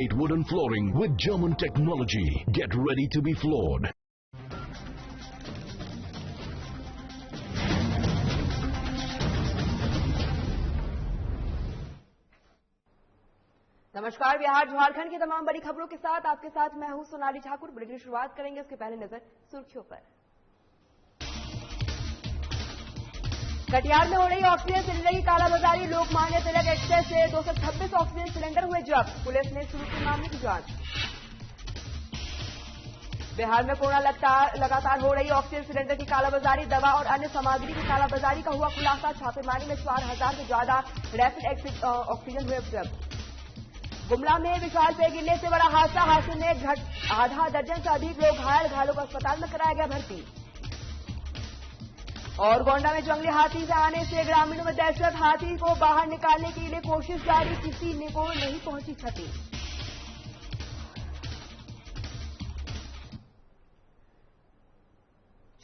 Wooden flooring with German technology. Get ready to be floored. नमस्कार, बिहार झारखंड की तमाम बड़ी खबरों के साथ आपके साथ मैं हूं सोनाली ठाकुर। बुलेटिन की शुरुआत करेंगे, उसके पहले नजर सुर्खियों पर। कटिहार में हो रही ऑक्सीजन सिलेंडर की कालाबाजारी। लोकमान्य तिलक एक्सप्रेस से 226 ऑक्सीजन सिलेंडर हुए जब्त। पुलिस ने शुरू की मामले की जांच। बिहार में कोरोना लगातार हो रही ऑक्सीजन सिलेंडर की कालाबाजारी। दवा और अन्य सामग्री की कालाबाजारी का हुआ खुलासा। छापेमारी में 4000 से ज्यादा रैपिड ऑक्सीजन हुए जब्त। गुमला में विशाल पेड़ गिरने से बड़ा हादसा। हादसे में आधा दर्जन से अधिक लोग घायल। घायलों को अस्पताल में कराया गया भर्ती। और गोंडा में जंगली हाथी से आने से ग्रामीणों में दहशत। हाथी को बाहर निकालने के लिए कोशिश जारी, किसी ने को नहीं पहुंची क्षति।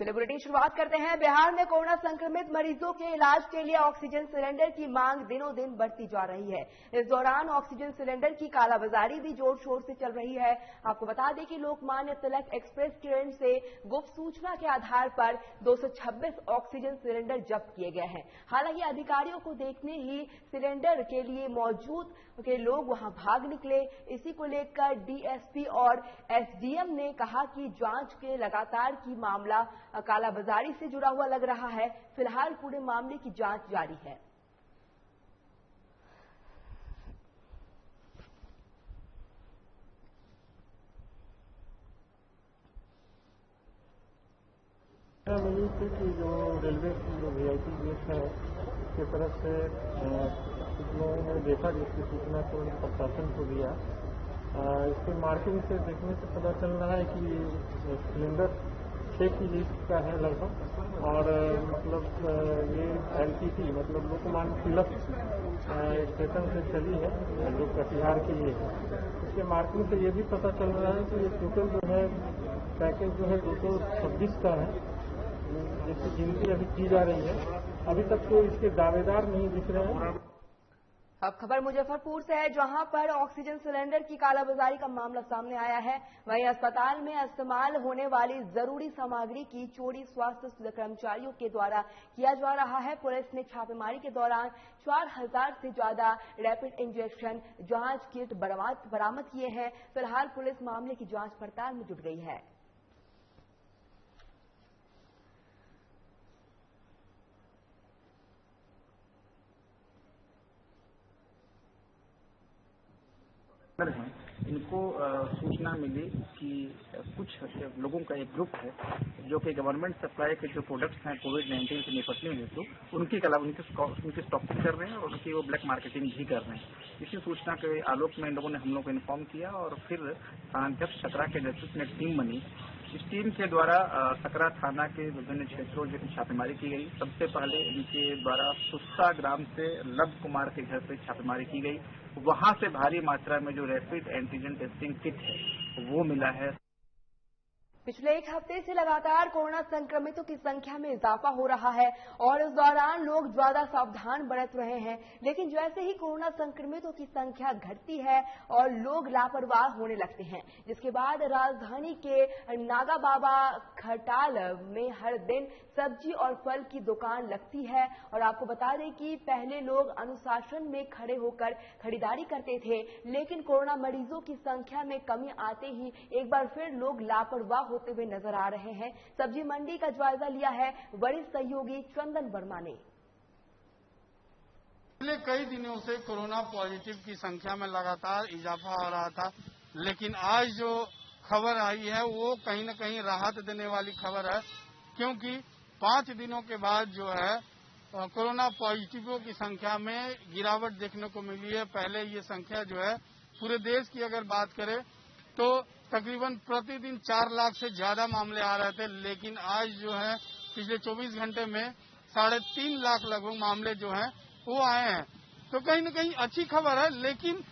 चलिए बुलेटिन शुरुआत करते हैं। बिहार में कोरोना संक्रमित मरीजों के इलाज के लिए ऑक्सीजन सिलेंडर की मांग दिनों दिन बढ़ती जा रही है। इस दौरान ऑक्सीजन सिलेंडर की कालाबाजारी भी जोर शोर से चल रही है। आपको बता दें कि लोकमान्य तिलक एक्सप्रेस ट्रेन से गुप्त सूचना के आधार पर 226 ऑक्सीजन सिलेंडर जब्त किए गए हैं। हालांकि अधिकारियों को देखने ही सिलेंडर के लिए मौजूद के लोग वहां भाग निकले। इसी को लेकर डीएसपी और एसडीएम ने कहा कि जांच के लगातार की मामला कालाबाजारी से जुड़ा हुआ लग रहा है। फिलहाल पूरे मामले की जांच जारी है। मिली थी कि जो रेलवे की जो वीआईपी गेट है उसकी तरफ से कुछ लोगों ने देखा, जिसकी सूचना तुरंत प्रशासन को दिया। इसके मार्किंग से देखने से पता चल रहा है कि सिलेंडर 6 की लिस्ट का है लगभग, और मतलब ये एलटीटी मतलब लोकमान्य तिलक स्टेशन से चली है जो कटिहार के लिए है। इसके मार्किंग से ये भी पता चल रहा है कि ये टोटल जो है पैकेज जो है 226 का है, जिसकी गिनती अभी की जा रही है। अभी तक तो इसके दावेदार नहीं दिख रहे हैं। अब खबर मुजफ्फरपुर से है, जहां पर ऑक्सीजन सिलेंडर की कालाबाजारी का मामला सामने आया है। वहीं अस्पताल में इस्तेमाल होने वाली जरूरी सामग्री की चोरी स्वास्थ्य कर्मचारियों के द्वारा किया जा रहा है। पुलिस ने छापेमारी के दौरान 4000 से ज्यादा रैपिड इंजेक्शन जांच किट बरामद किए हैं। फिलहाल पुलिस मामले की जांच पड़ताल में जुट गई है। इनको सूचना मिली कि कुछ लोगों का एक ग्रुप है जो कि गवर्नमेंट सप्लाई के जो प्रोडक्ट्स हैं कोविड-19 से निपटने हेतु उनकी स्टॉकिंग कर रहे हैं और उनकी वो ब्लैक मार्केटिंग भी कर रहे हैं। इसी सूचना के आलोक में इन लोगों ने हम लोग को इन्फॉर्म किया और फिर थानाध्यक्ष सकरा के नेतृत्व में टीम बनी। इस टीम के द्वारा सकरा थाना के विभिन्न क्षेत्रों में छापेमारी की गई। सबसे पहले इनके द्वारा सुस्ता ग्राम से लव कुमार के घर से छापेमारी की गई। वहां से भारी मात्रा में जो रैपिड एंटीजन टेस्टिंग किट है वो मिला है। पिछले एक हफ्ते से लगातार कोरोना संक्रमितों की संख्या में इजाफा हो रहा है और इस दौरान लोग ज्यादा सावधान बरत रहे हैं। लेकिन जैसे ही कोरोना संक्रमितों की संख्या घटती है और लोग लापरवाह होने लगते हैं, जिसके बाद राजधानी के नागा बाबा खटाल में हर दिन सब्जी और फल की दुकान लगती है। और आपको बता दें कि पहले लोग अनुशासन में खड़े होकर खरीदारी करते थे, लेकिन कोरोना मरीजों की संख्या में कमी आते ही एक बार फिर लोग लापरवाह होते हुए नजर आ रहे हैं। सब्जी मंडी का जायजा लिया है वरिष्ठ सहयोगी चंदन वर्मा ने। पिछले कई दिनों से कोरोना पॉजिटिव की संख्या में लगातार इजाफा हो रहा था, लेकिन आज जो खबर आई है वो कहीं न कहीं राहत देने वाली खबर है, क्योंकि 5 दिनों के बाद जो है कोरोना पॉजिटिवों की संख्या में गिरावट देखने को मिली है। पहले ये संख्या जो है पूरे देश की अगर बात करें तो तकरीबन प्रतिदिन 4 लाख से ज्यादा मामले आ रहे थे, लेकिन आज जो है पिछले 24 घंटे में 3.5 लाख लगभग मामले जो हैं वो आए हैं। तो कहीं न कहीं अच्छी खबर है। लेकिन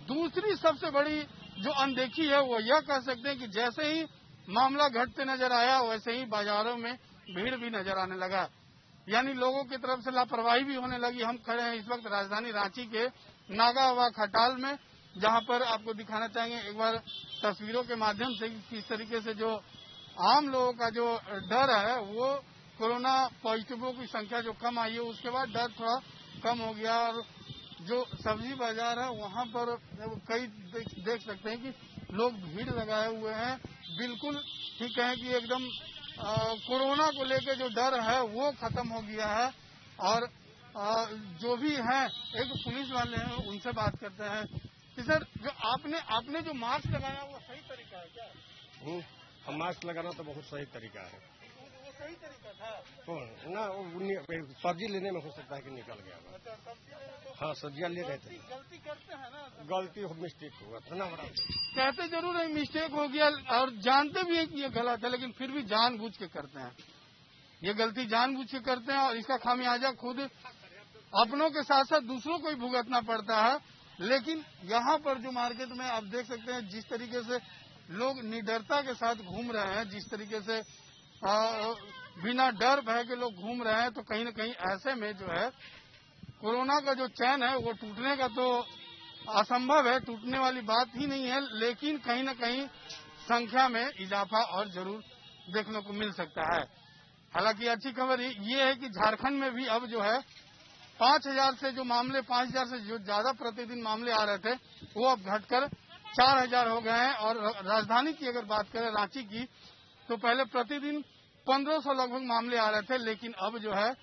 दूसरी सबसे बड़ी जो अनदेखी है वो यह कह सकते हैं कि जैसे ही मामला घटते नजर आया वैसे ही बाजारों में भीड़ भी नजर आने लगा, यानी लोगों की तरफ से लापरवाही भी होने लगी। हम खड़े हैं इस वक्त राजधानी रांची के नागा बाबा खटाल में, जहां पर आपको दिखाना चाहेंगे एक बार तस्वीरों के माध्यम से किस तरीके से जो आम लोगों का जो डर है वो कोरोना पॉजिटिवों की संख्या जो कम आई है उसके बाद डर थोड़ा कम हो गया। और जो सब्जी बाजार है वहां पर कई देख सकते हैं कि लोग भीड़ लगाए हुए हैं। बिल्कुल ठीक है कि एकदम कोरोना को लेकर जो डर है वो खत्म हो गया है। और जो भी हैं एक पुलिस वाले हैं उनसे बात करते हैं कि सर जो आपने जो मास्क लगाया वो सही तरीका है क्या? मास्क लगाना तो बहुत सही तरीका है। वो सही तरीका था तो ना सब्जी लेने में हो सकता है कि निकल गया। अच्छा, सब्जी हाँ सब्जियां ले रहे थे। गलती करते हैं ना, गलती मिस्टेक हुआ था ना बड़ा। कहते जरूर है मिस्टेक हो गया और जानते भी है कि ये गलत है, लेकिन फिर भी जानबूझ के करते हैं। ये गलती जानबूझ के करते हैं और इसका खामियाजा खुद अपनों के साथ साथ दूसरों को ही भुगतना पड़ता है। लेकिन यहाँ पर जो मार्केट में आप देख सकते हैं जिस तरीके से लोग निडरता के साथ घूम रहे हैं, जिस तरीके से बिना डर भय के लोग घूम रहे हैं, तो कहीं न कहीं ऐसे में जो है कोरोना का जो चैन है वो टूटने का तो असंभव है, टूटने वाली बात ही नहीं है। लेकिन कहीं न कहीं संख्या में इजाफा और जरूर देखने को मिल सकता है। हालांकि अच्छी खबर ये है कि झारखंड में भी अब जो है 5,000 से जो मामले 5,000 से जो ज्यादा प्रतिदिन मामले आ रहे थे वो अब घटकर 4,000 हो गए हैं। और राजधानी की अगर बात करें रांची की, तो पहले प्रतिदिन 1,500 लगभग मामले आ रहे थे, लेकिन अब जो है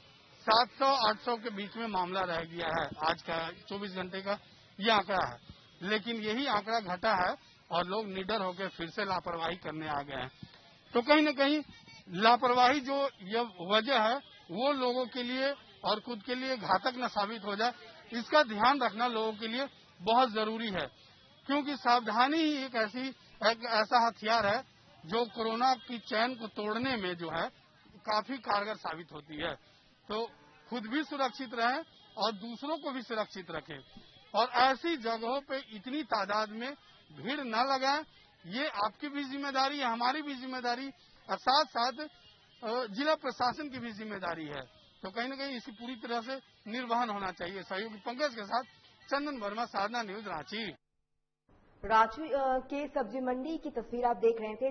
700-800 के बीच में मामला रह गया है। आज का 24 घंटे का ये आंकड़ा है, लेकिन यही आंकड़ा घटा है और लोग निडर होकर फिर से लापरवाही करने आ गए हैं। तो कहीं न कहीं लापरवाही जो ये वजह है वो लोगों के लिए और खुद के लिए घातक न साबित हो जाए, इसका ध्यान रखना लोगों के लिए बहुत जरूरी है। क्योंकि सावधानी ही एक ऐसा हथियार है जो कोरोना की चैन को तोड़ने में जो है काफी कारगर साबित होती है। तो खुद भी सुरक्षित रहें और दूसरों को भी सुरक्षित रखें और ऐसी जगहों पे इतनी तादाद में भीड़ न लगाएं। ये आपकी भी जिम्मेदारी है, हमारी भी जिम्मेदारी और साथ साथ जिला प्रशासन की भी जिम्मेदारी है। तो कहीं न कहीं इसकी पूरी तरह से निर्वहन होना चाहिए। सहयोगी पंकज के साथ चंदन वर्मा, साधना न्यूज, रांची। रांची के सब्जी मंडी की तस्वीर आप देख रहे थे,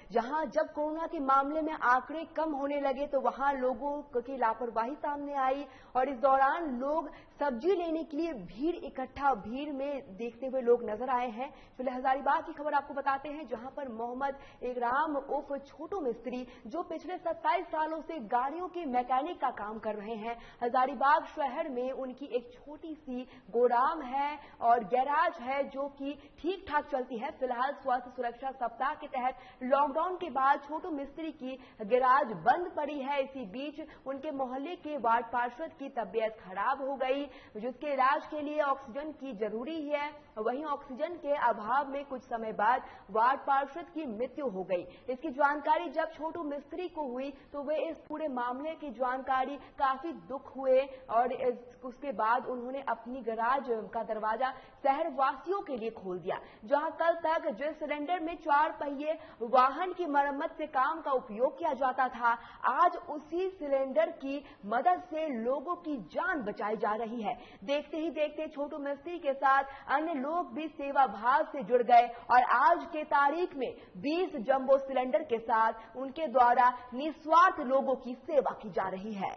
जहां जब कोरोना के मामले में आंकड़े कम होने लगे तो वहां लोगों की लापरवाही सामने आई और इस दौरान लोग सब्जी लेने के लिए भीड़ में देखते हुए लोग नजर आए हैं। फिलहाल हजारीबाग की खबर आपको बताते हैं, जहां पर मोहम्मद इकराम उर्फ छोटू मिस्त्री जो पिछले 27 सालों से गाड़ियों के मैकेनिक का काम कर रहे हैं। हजारीबाग शहर में उनकी एक छोटी सी गोदाम है और गैराज है जो ठीक ठाक चलती है। फिलहाल स्वास्थ्य सुरक्षा सप्ताह के तहत लॉकडाउन के बाद छोटू मिस्त्री की गैराज बंद पड़ी है। इसी बीच उनके मोहल्ले के वार्ड पार्षद की तबीयत खराब हो गई, जिसके इलाज के लिए ऑक्सीजन की जरूरी है। वहीं ऑक्सीजन के अभाव में कुछ समय बाद वार्ड पार्षद की मृत्यु हो गई। इसकी जानकारी जब छोटू मिस्त्री को हुई तो वे इस पूरे मामले की जानकारी काफी दुख हुए और उसके बाद उन्होंने अपनी गैराज का दरवाजा शहर वासियों के लिए खोल दिया। जहां कल तक जिस सिलेंडर में 4 पहिए वाहन की मरम्मत से काम का उपयोग किया जाता था, आज उसी सिलेंडर की मदद से लोगों की जान बचाई जा रही है। देखते ही देखते छोटू मिस्त्री के साथ अन्य लोग भी सेवा भाव से जुड़ गए और आज के तारीख में 20 जंबो सिलेंडर के साथ उनके द्वारा निस्वार्थ लोगों की सेवा की जा रही है।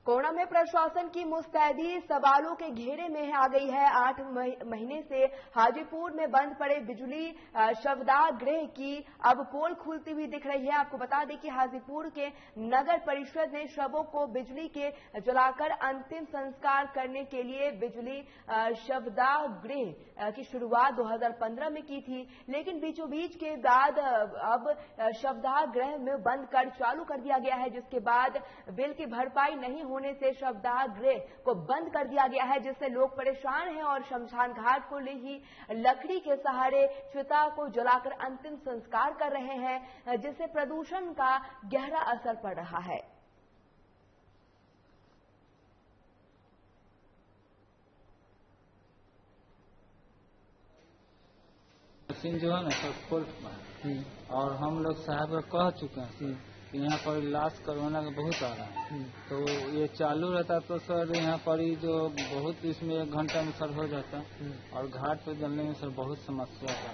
कोरोना में प्रशासन की मुस्तैदी सवालों के घेरे में आ गई है। 8 महीने से हाजीपुर में बंद पड़े बिजली शवदाह गृह की अब पोल खुलती हुई दिख रही है। आपको बता दें कि हाजीपुर के नगर परिषद ने शवों को बिजली के जलाकर अंतिम संस्कार करने के लिए बिजली शवदाह गृह की शुरुआत 2015 में की थी, लेकिन बीचों बीच के बाद अब शवदाह गृह में बंद कर चालू कर दिया गया है, जिसके बाद बिल की भरपाई नहीं होने से शवदाह गृह को बंद कर दिया गया है, जिससे लोग परेशान हैं और शमशान घाट को ही लकड़ी के सहारे चिता को जलाकर अंतिम संस्कार कर रहे हैं, जिससे प्रदूषण का गहरा असर पड़ रहा है। मशीन जो है ना सब और हम लोग साहब को कह चुके हैं कि यहाँ पर इलाज कोरोना का बहुत आ रहा है, तो ये चालू रहता तो सर यहाँ पर ही जो बहुत इसमें 1 घंटा में सर हो जाता, और घाट पे जलने में सर बहुत समस्या है,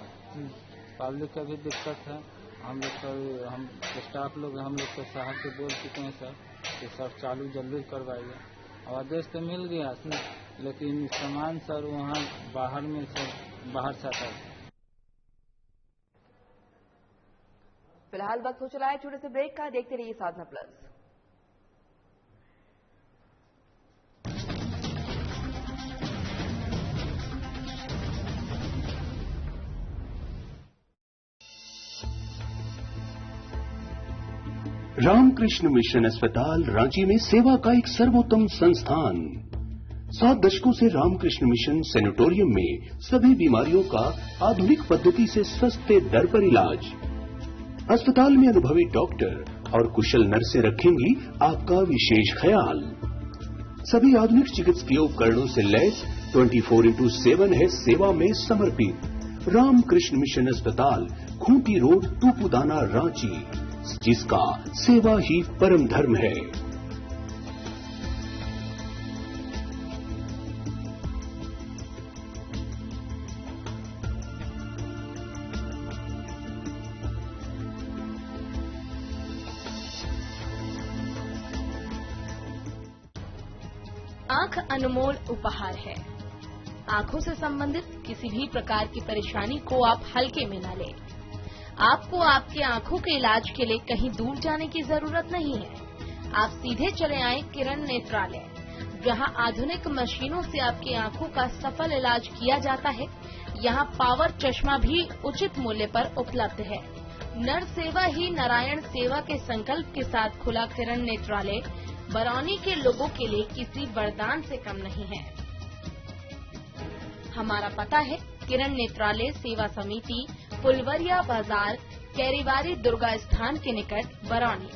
पब्लिक का भी दिक्कत है। हम लोग सर हम स्टाफ लोग हम लोग तो साहब से बोल चुके हैं सर कि सर चालू जल्दी करवाइए, और आदेश तो मिल गया लेकिन सामान सर वहाँ बाहर में सर बाहर से आता है। फिलहाल वक्त हो चला है छोटे से ब्रेक का, देखते रहिए साधना प्लस। रामकृष्ण मिशन अस्पताल रांची में सेवा का एक सर्वोत्तम संस्थान। 7 दशकों से रामकृष्ण मिशन सैनिटोरियम में सभी बीमारियों का आधुनिक पद्धति से सस्ते दर पर इलाज। अस्पताल में अनुभवी डॉक्टर और कुशल नर्सें रखेंगी आपका विशेष ख्याल। सभी आधुनिक चिकित्सकीय उपकरणों से लैस 24/7 है सेवा में समर्पित। रामकृष्ण मिशन अस्पताल, खूंटी रोड, टूपुदाना, रांची, जिसका सेवा ही परम धर्म है। आंख अनमोल उपहार है। आंखों से संबंधित किसी भी प्रकार की परेशानी को आप हल्के में न लें। आपको आपके आंखों के इलाज के लिए कहीं दूर जाने की जरूरत नहीं है। आप सीधे चले आए किरण नेत्रालय, जहां आधुनिक मशीनों से आपकी आंखों का सफल इलाज किया जाता है। यहां पावर चश्मा भी उचित मूल्य पर उपलब्ध है। नर सेवा ही नारायण सेवा के संकल्प के साथ खुला किरण नेत्रालय बरौनी के लोगों के लिए किसी वरदान से कम नहीं है। हमारा पता है किरण नेत्रालय सेवा समिति, फुलवरिया बाजार, कैरीवारी दुर्गा स्थान के निकट, बरौनी।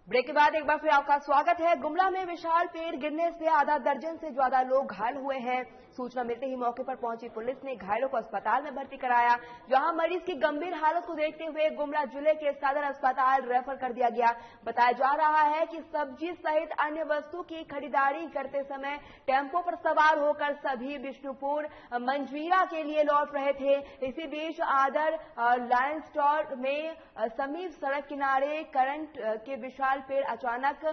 ब्रेक के बाद एक बार फिर आपका स्वागत है। गुमला में विशाल पेड़ गिरने से आधा दर्जन से ज्यादा लोग घायल हुए हैं। सूचना मिलते ही मौके पर पहुंची पुलिस ने घायलों को अस्पताल में भर्ती कराया, जहां मरीज की गंभीर हालत को देखते हुए गुमला जिले के सदर अस्पताल रेफर कर दिया गया। बताया जा रहा है कि सब्जी सहित अन्य वस्तु की खरीदारी करते समय टेम्पो पर सवार होकर सभी बिष्णुपुर मंझवीरा के लिए लौट रहे थे। इसी बीच आदर लायंस स्टोर में समीप सड़क किनारे करंट के विशाल पेड़ अचानक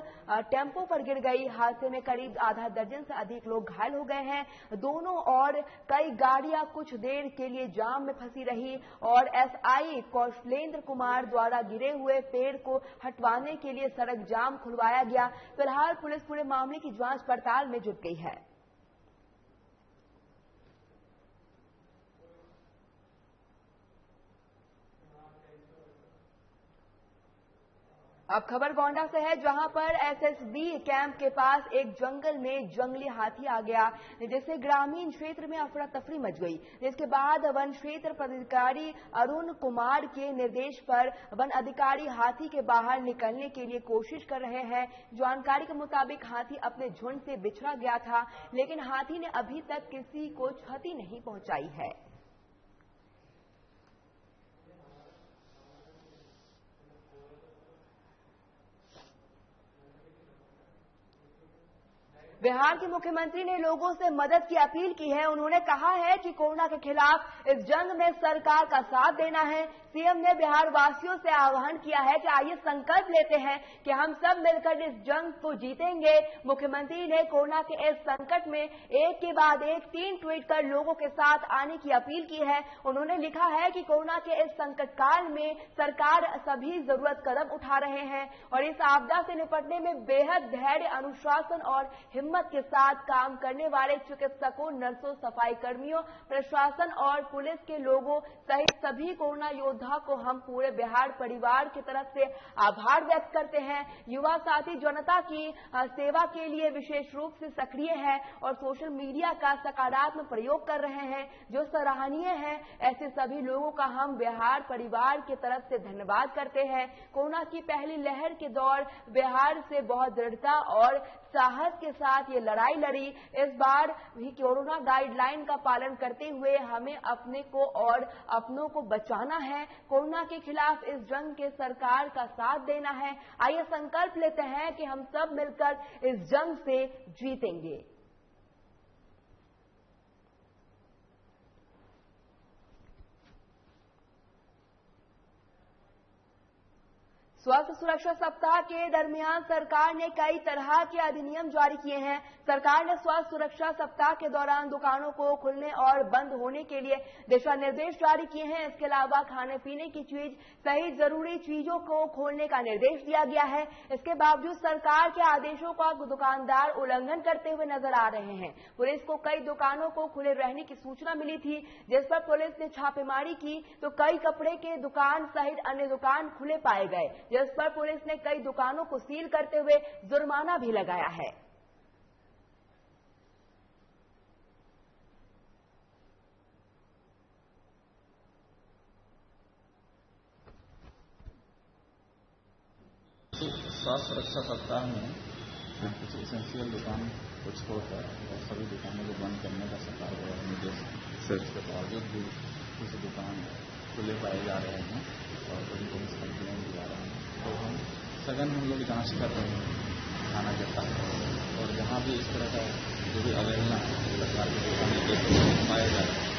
टेम्पो पर गिर गई। हादसे में करीब आधा दर्जन से अधिक लोग घायल हो गए हैं। दोनों और कई गाड़ियां कुछ देर के लिए जाम में फंसी रही और एसआई कौशलेंद्र कुमार द्वारा गिरे हुए पेड़ को हटवाने के लिए सड़क जाम खुलवाया गया। फिलहाल पुलिस पूरे मामले की जांच पड़ताल में जुट गई है। अब खबर गोंडा से है, जहां पर एसएसबी कैंप के पास एक जंगल में जंगली हाथी आ गया, जिससे ग्रामीण क्षेत्र में अफरा तफरी मच गई। जिसके बाद वन क्षेत्र पदाधिकारी अरुण कुमार के निर्देश पर वन अधिकारी हाथी के बाहर निकलने के लिए कोशिश कर रहे हैं। जानकारी के मुताबिक हाथी अपने झुंड से बिछड़ा गया था, लेकिन हाथी ने अभी तक किसी को क्षति नहीं पहुंचाई है। बिहार के मुख्यमंत्री ने लोगों से मदद की अपील की है। उन्होंने कहा है कि कोरोना के खिलाफ इस जंग में सरकार का साथ देना है। सीएम ने बिहार वासियों से आह्वान किया है कि आइए संकल्प लेते हैं कि हम सब मिलकर इस जंग को जीतेंगे। मुख्यमंत्री ने कोरोना के इस संकट में एक के बाद एक 3 ट्वीट कर लोगों के साथ आने की अपील की है। उन्होंने लिखा है कि कोरोना के इस संकट काल में सरकार सभी जरूरत कदम उठा रहे हैं और इस आपदा से निपटने में बेहद धैर्य, अनुशासन और हिम्मत हिम्मत के साथ काम करने वाले चिकित्सकों, नर्सों, सफाई कर्मियों, प्रशासन और पुलिस के लोगों सहित सभी कोरोना योद्धा को हम पूरे बिहार परिवार की तरफ से आभार व्यक्त करते हैं। युवा साथी जनता की सेवा के लिए विशेष रूप से सक्रिय है और सोशल मीडिया का सकारात्मक प्रयोग कर रहे हैं, जो सराहनीय है। ऐसे सभी लोगों का हम बिहार परिवार की तरफ से धन्यवाद करते हैं। कोरोना की पहली लहर के दौर बिहार से बहुत दृढ़ता और साहस के साथ ये लड़ाई लड़ी। इस बार भी कोरोना गाइडलाइन का पालन करते हुए हमें अपने को और अपनों को बचाना है। कोरोना के खिलाफ इस जंग के सरकार का साथ देना है। आइए संकल्प लेते हैं कि हम सब मिलकर इस जंग से जीतेंगे। स्वास्थ्य सुरक्षा सप्ताह के दरमियान सरकार ने कई तरह के अधिनियम जारी किए हैं। सरकार ने स्वास्थ्य सुरक्षा सप्ताह के दौरान दुकानों को खुलने और बंद होने के लिए दिशा निर्देश जारी किए हैं। इसके अलावा खाने पीने की चीज सहित जरूरी चीजों को खोलने का निर्देश दिया गया है। इसके बावजूद सरकार के आदेशों का दुकानदार उल्लंघन करते हुए नजर आ रहे हैं। पुलिस को कई दुकानों को खुले रहने की सूचना मिली थी, जिस पर पुलिस ने छापेमारी की तो कई कपड़े के दुकान सहित अन्य दुकान खुले पाए गए, जिस पर पुलिस ने कई दुकानों को सील करते हुए जुर्माना भी लगाया है। स्वास्थ्य सुरक्षा सप्ताह में कुछ एसेंशियल दुकान को छोड़कर और सभी दुकानों को बंद करने का सरकार द्वारा निर्देश है। इसके बावजूद भी कुछ दुकान खुले पाए जा रहे हैं और बड़ी बड़ी कंप्लेन भी आ रहे हैं, तो हम लोग जांच कर रहे हैं थाना के साथ, और जहां भी इस तरह का जो भी अवहेलना सरकार के दुकानें पाया जा रहा है।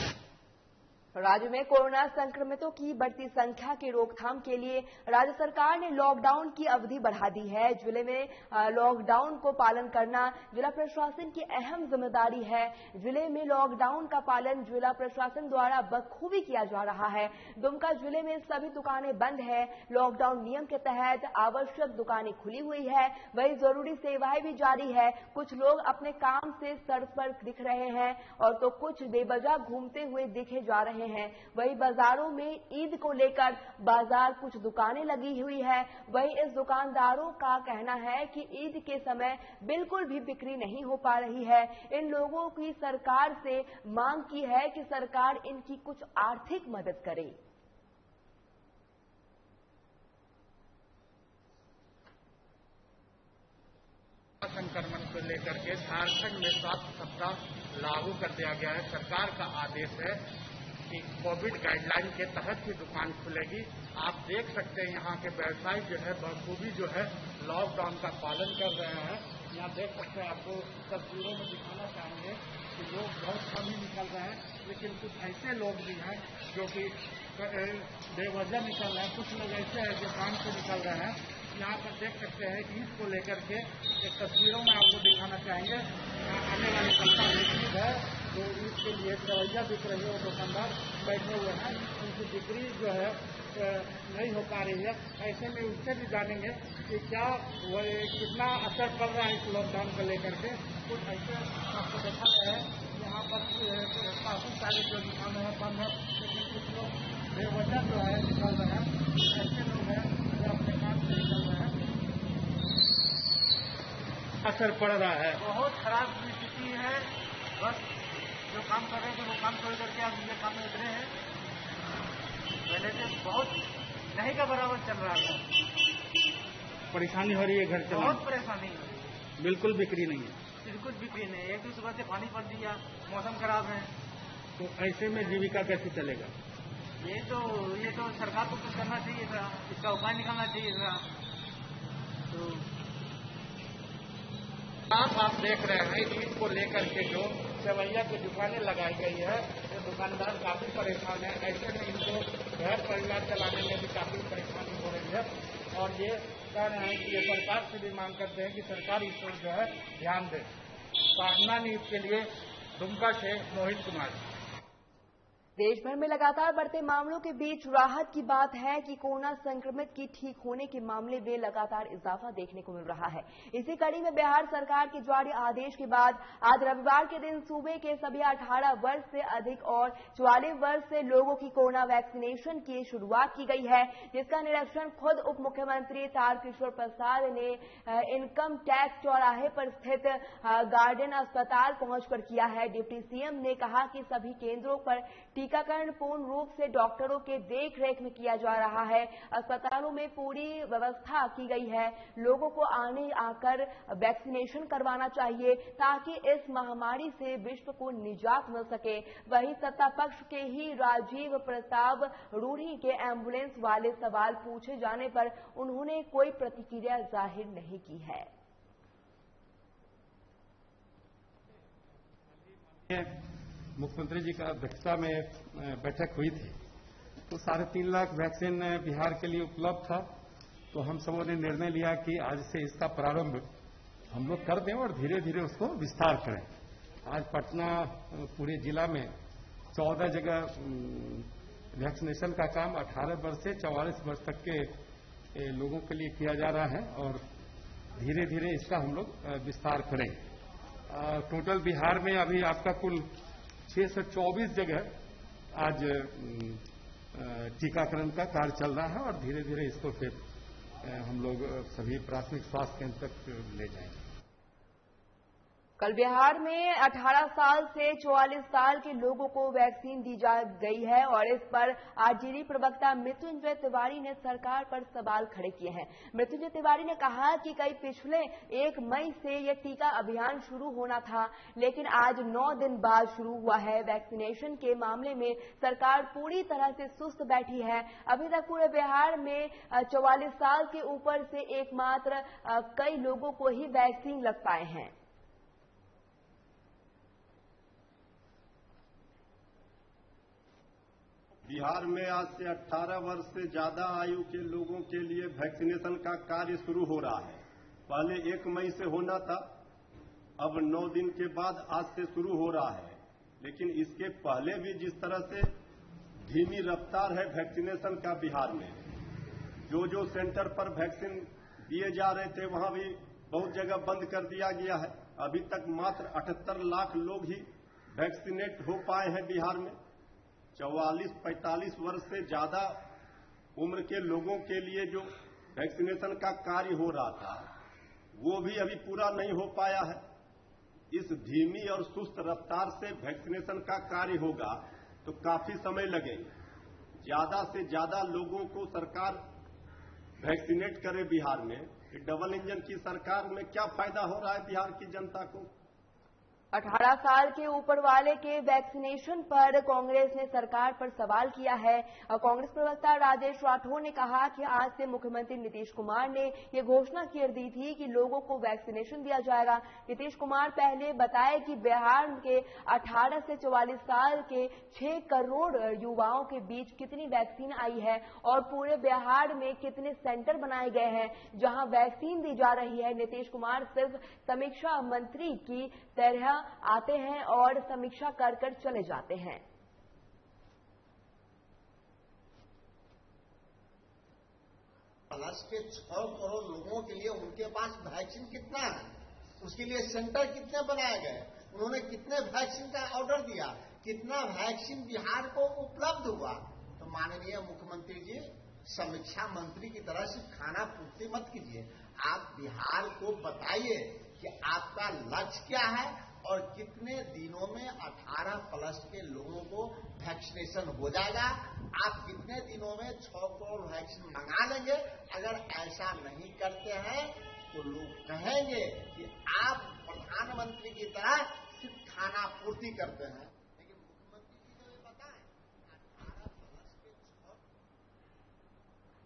राज्य में कोरोना संक्रमितों की बढ़ती संख्या की रोकथाम के लिए राज्य सरकार ने लॉकडाउन की अवधि बढ़ा दी है। जिले में लॉकडाउन को पालन करना जिला प्रशासन की अहम जिम्मेदारी है। जिले में लॉकडाउन का पालन जिला प्रशासन द्वारा बखूबी किया जा रहा है। दुमका जिले में सभी दुकानें बंद है। लॉकडाउन नियम के तहत आवश्यक दुकानें खुली हुई है, वही जरूरी सेवाएं भी जारी है। कुछ लोग अपने काम से सड़क पर दिख रहे हैं और तो कुछ बेवजह घूमते हुए दिखे जा रहे हैं। वही बाजारों में ईद को लेकर बाजार कुछ दुकानें लगी हुई है। वही इस दुकानदारों का कहना है कि ईद के समय बिल्कुल भी बिक्री नहीं हो पा रही है। इन लोगों की सरकार से मांग की है कि सरकार इनकी कुछ आर्थिक मदद करे। संक्रमण को लेकर के झारखंड में स्वास्थ्य सप्ताह लागू कर दिया गया है। सरकार का आदेश है कि कोविड गाइडलाइन के तहत ही दुकान खुलेगी। आप देख सकते हैं यहाँ के व्यवसायी जो है बखूबी जो है लॉकडाउन का पालन कर रहे हैं। यहाँ देख सकते हैं, आपको तस्वीरों में दिखाना चाहेंगे कि लोग बहुत कम ही निकल रहे हैं, लेकिन कुछ ऐसे लोग भी हैं जो कि बेवजह निकल रहे हैं। कुछ लोग ऐसे हैं जो काम से निकल रहे हैं। यहाँ पर देख सकते हैं ईद को लेकर के एक तस्वीरों में आपको दिखाना चाहेंगे। आने वाली सप्ताह में ईद है, तो ईद के लिए सेवैया बिक रही है, वो दुकानदार बैठे हुए हैं, उनकी बिक्री जो है नहीं हो पा रही है। ऐसे में उससे भी जानेंगे कि क्या वो कितना असर पड़ रहा है इस लॉकडाउन को लेकर के। कुछ ऐसे आपको देखा गया है, यहाँ पर काफी सारे जो दुकानें हैं बंद है, लेकिन कुछ लोग बेवजह जो है निकल रहे हैं। ऐसे लोग हैं जो अपने काम से निकल रहे हैं। असर पड़ रहा है, बहुत खराब स्थिति है। बस जो काम कर रहे थे वो काम छोड़ करके अब ये काम में उतरे हैं। पहले से बहुत नहीं का बराबर चल रहा है। परेशानी हो रही है घर से, बहुत परेशानी हो रही है। बिल्कुल बिक्री नहीं है, बिल्कुल बिक्री नहीं है। एक तो सुबह से पानी पड़ दिया, मौसम खराब है, तो ऐसे में जीविका कैसे चलेगा? ये तो सरकार को कुछ करना चाहिए था, इसका उपाय निकालना चाहिए था। तो आप देख रहे हैं ईद को लेकर के जो सेवैया की दुकानें लगाई गई है, ये दुकानदार काफी परेशान है। ऐसे में इनको घर परिवार चलाने में भी काफी परेशानी हो रही है, और ये कह रहे हैं कि ये सरकार से भी मांग करते हैं कि सरकार इस पर जो है ध्यान दे। साधना न्यूज के लिए दुमका से मोहित कुमार। देश भर में लगातार बढ़ते मामलों के बीच राहत की बात है कि कोरोना संक्रमित की ठीक होने के मामले में लगातार इजाफा देखने को मिल रहा है। इसी कड़ी में बिहार सरकार के जारी आदेश के बाद आज रविवार के दिन सूबे के सभी 18 वर्ष से अधिक और 44 वर्ष से लोगों की कोरोना वैक्सीनेशन की शुरुआत की गई है, जिसका निरीक्षण खुद उप मुख्यमंत्री तारकिशोर प्रसाद ने इनकम टैक्स चौराहे पर स्थित गार्डन अस्पताल पहुंचकर किया है। डिप्टी सीएम ने कहा कि सभी केंद्रों पर टीकाकरण पूर्ण रूप से डॉक्टरों के देखरेख में किया जा रहा है। अस्पतालों में पूरी व्यवस्था की गई है। लोगों को आकर वैक्सीनेशन करवाना चाहिए ताकि इस महामारी से विश्व को निजात मिल सके। वहीं सत्ता पक्ष के ही राजीव प्रताप रूढ़ी के एम्बुलेंस वाले सवाल पूछे जाने पर उन्होंने कोई प्रतिक्रिया जाहिर नहीं की है। मुख्यमंत्री जी का अध्यक्षता में बैठक हुई थी, तो 3.5 लाख वैक्सीन बिहार के लिए उपलब्ध था। तो हम सबों ने निर्णय लिया कि आज से इसका प्रारंभ हम लोग कर दें और धीरे धीरे उसको विस्तार करें। आज पटना पूरे जिला में 14 जगह वैक्सीनेशन का काम 18 वर्ष से 44 वर्ष तक के लोगों के लिए किया जा रहा है और धीरे धीरे इसका हम लोग विस्तार करें। टोटल बिहार में अभी आपका कुल 624 जगह आज टीकाकरण का कार्य चल रहा है और धीरे धीरे इसको फिर हम लोग सभी प्राथमिक स्वास्थ्य केंद्र तक ले जाएंगे। कल बिहार में 18 साल से 44 साल के लोगों को वैक्सीन दी जा गई है और इस पर आरजेडी प्रवक्ता मृत्युंजय तिवारी ने सरकार पर सवाल खड़े किए हैं। मृत्युंजय तिवारी ने कहा कि कई पिछले 1 मई से यह टीका अभियान शुरू होना था, लेकिन आज 9 दिन बाद शुरू हुआ है। वैक्सीनेशन के मामले में सरकार पूरी तरह से सुस्त बैठी है। अभी तक पूरे बिहार में 44 साल के ऊपर से एकमात्र कई लोगों को ही वैक्सीन लग पाए हैं। बिहार में आज से 18 वर्ष से ज्यादा आयु के लोगों के लिए वैक्सीनेशन का कार्य शुरू हो रहा है। पहले 1 मई से होना था, अब 9 दिन के बाद आज से शुरू हो रहा है। लेकिन इसके पहले भी जिस तरह से धीमी रफ्तार है वैक्सीनेशन का बिहार में, जो सेंटर पर वैक्सीन दिए जा रहे थे वहां भी बहुत जगह बंद कर दिया गया है। अभी तक मात्र 78 लाख लोग ही वैक्सीनेट हो पाए हैं बिहार में। 44-45 वर्ष से ज्यादा उम्र के लोगों के लिए जो वैक्सीनेशन का कार्य हो रहा था वो भी अभी पूरा नहीं हो पाया है। इस धीमी और सुस्त रफ्तार से वैक्सीनेशन का कार्य होगा तो काफी समय लगेगा। ज्यादा से ज्यादा लोगों को सरकार वैक्सीनेट करे बिहार में। डबल इंजन की सरकार में क्या फायदा हो रहा है बिहार की जनता को? 18 साल के ऊपर वाले के वैक्सीनेशन पर कांग्रेस ने सरकार पर सवाल किया है। कांग्रेस प्रवक्ता राजेश राठौर ने कहा कि आज से मुख्यमंत्री नीतीश कुमार ने ये घोषणा कर दी थी कि लोगों को वैक्सीनेशन दिया जाएगा। नीतीश कुमार पहले बताए कि बिहार के 18 से 44 साल के 6 करोड़ युवाओं के बीच कितनी वैक्सीन आई है और पूरे बिहार में कितने सेंटर बनाए गए हैं जहां वैक्सीन दी जा रही है। नीतीश कुमार सिर्फ समीक्षा मंत्री की तरह आते हैं और समीक्षा कर चले जाते हैं। प्लस के 6 करोड़ लोगों के लिए उनके पास वैक्सीन कितना है, उसके लिए सेंटर कितने बनाए गए, उन्होंने कितने वैक्सीन का ऑर्डर दिया, कितना वैक्सीन बिहार को उपलब्ध हुआ। तो माननीय मुख्यमंत्री जी, समीक्षा मंत्री की तरह से खाना पूर्ति मत कीजिए। आप बिहार को बताइए कि आपका लक्ष्य क्या है और कितने दिनों में 18 प्लस के लोगों को वैक्सीनेशन हो जाएगा। आप कितने दिनों में 6 करोड़ वैक्सीन मंगा लेंगे। अगर ऐसा नहीं करते हैं तो लोग कहेंगे कि आप प्रधानमंत्री की तरह सिर्फ खाना पूर्ति करते हैं।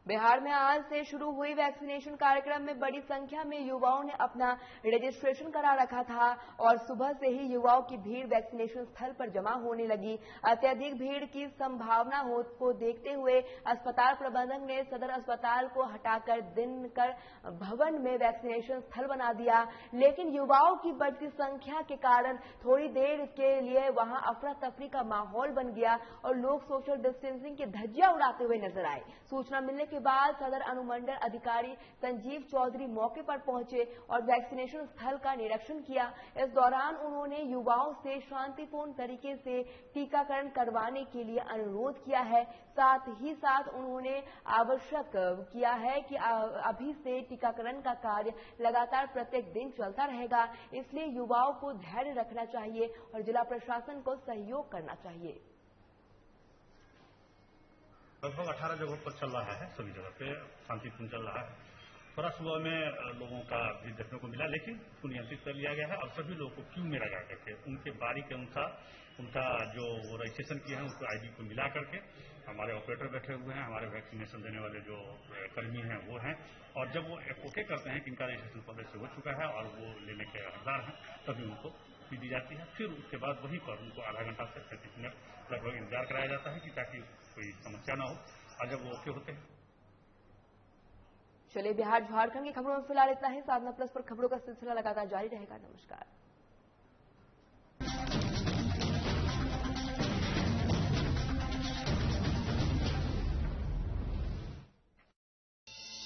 बिहार में आज से शुरू हुई वैक्सीनेशन कार्यक्रम में बड़ी संख्या में युवाओं ने अपना रजिस्ट्रेशन करा रखा था और सुबह से ही युवाओं की भीड़ वैक्सीनेशन स्थल पर जमा होने लगी। अत्यधिक भीड़ की संभावना को देखते हुए अस्पताल प्रबंधक ने सदर अस्पताल को हटाकर दिनकर भवन में वैक्सीनेशन स्थल बना दिया, लेकिन युवाओं की बढ़ती संख्या के कारण थोड़ी देर के लिए वहां अफरा तफरी का माहौल बन गया और लोग सोशल डिस्टेंसिंग की धज्जियां उड़ाते हुए नजर आए। सूचना मिलने के बाद सदर अनुमंडल अधिकारी संजीव चौधरी मौके पर पहुंचे और वैक्सीनेशन स्थल का निरीक्षण किया। इस दौरान उन्होंने युवाओं से शांतिपूर्ण तरीके से टीकाकरण करवाने के लिए अनुरोध किया है। साथ ही साथ उन्होंने आवश्यक किया है कि अभी से टीकाकरण का कार्य लगातार प्रत्येक दिन चलता रहेगा, इसलिए युवाओं को धैर्य रखना चाहिए और जिला प्रशासन को सहयोग करना चाहिए। लगभग 18 जगहों पर चल रहा है, सभी जगह पे शांतिपूर्ण चल रहा है। थोड़ा सुबह में लोगों का भीड़ देखने को मिला, लेकिन उसको नियंत्रित कर लिया गया है और सभी लोगों को क्यू में लगा करके उनके बारी के अनुसार उनका जो वो रजिस्ट्रेशन किया है उसको आईडी को मिला करके हमारे ऑपरेटर बैठे हुए हैं, हमारे वैक्सीनेशन देने वाले जो कर्मी हैं वो हैं, और जब वो ओके करते हैं कि इनका रजिस्ट्रेशन पहले से हो चुका है और वो लेने के हकदार हैं, तभी उनको फी दी जाती है। फिर उसके बाद वहीं पर उनको आधा घंटा से 35 मिनट लगभग इंतजार कराया जाता है कि ताकि कोई समस्या न हो, और जब वो ओके होते हैं। चलिए, बिहार झारखंड की खबरों में फिलहाल इतना ही। साधना प्लस पर खबरों का सिलसिला लगातार जारी रहेगा। नमस्कार।